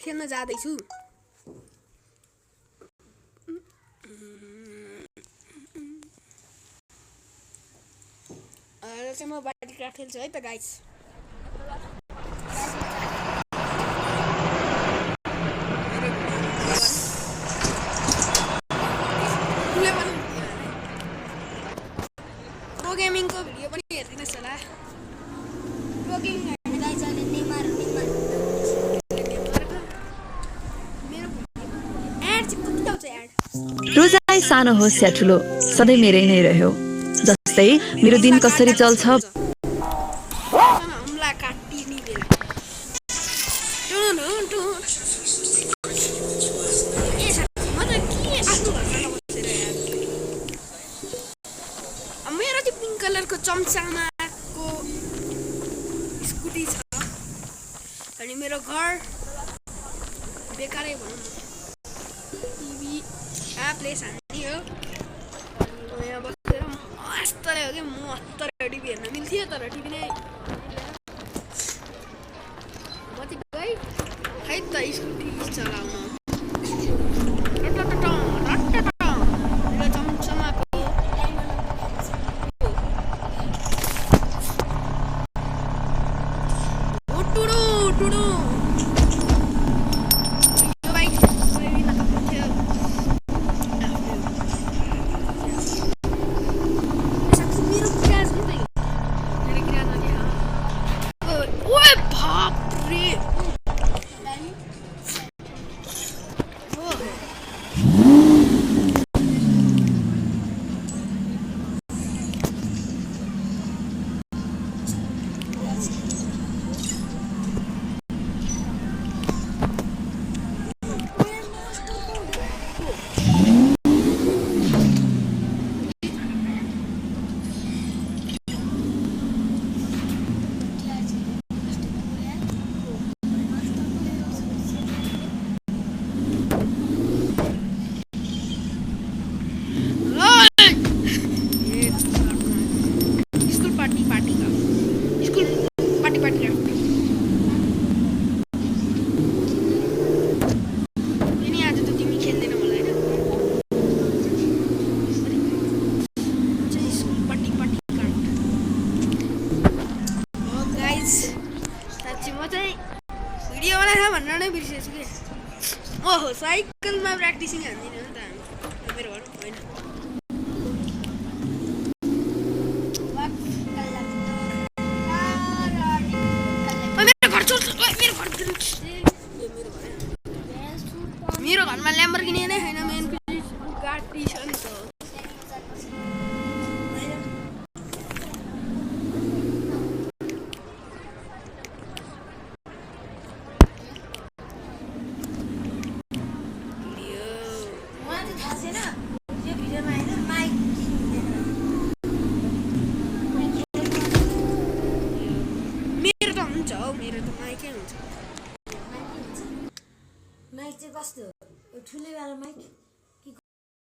खेल्न जाँदैछु। अहिले चाहिँ म बाइकक्राफ्ट खेल्छु है त गाइस। प्रो गेमिङको भिडियो पनि हेरिदिनुहोस् होला। प्रो गेमिङ हेर्ने गाइस अहिले नेमार रोजाइ सानो होस् या ठुलो सधैँ मेरै नै रह्यो। जस्तै मेरो दिन कसरी चल्छ हमला काट्टिने बेला मेरो चाहिँ पिङ्क कलरको चम्चामाको स्कुटी छ अनि मेरो घर बेकारै भनौँ टिभी प्लेस हान्ने हो। यहाँ बसेर मस्त हो कि मस्त टिभी हेर्न मिल्थ्यो तर टिभी नै म चाहिँ गई खै त स्कुटी चलाउन भिडियो बनाएर भनेर नै बिर्सेछु कि ओहो साइकलमा प्र्याक्टिसिङ हान्दिनँ नि त हामी मेरो घर होइन। मेरो घरमा ल्याम्बोर्गिनी नै छैन मेन गाडी छ नि त। मेरो त माइकै हुन्छ। माइक चाहिँ कस्तो ठुलै वाला माइक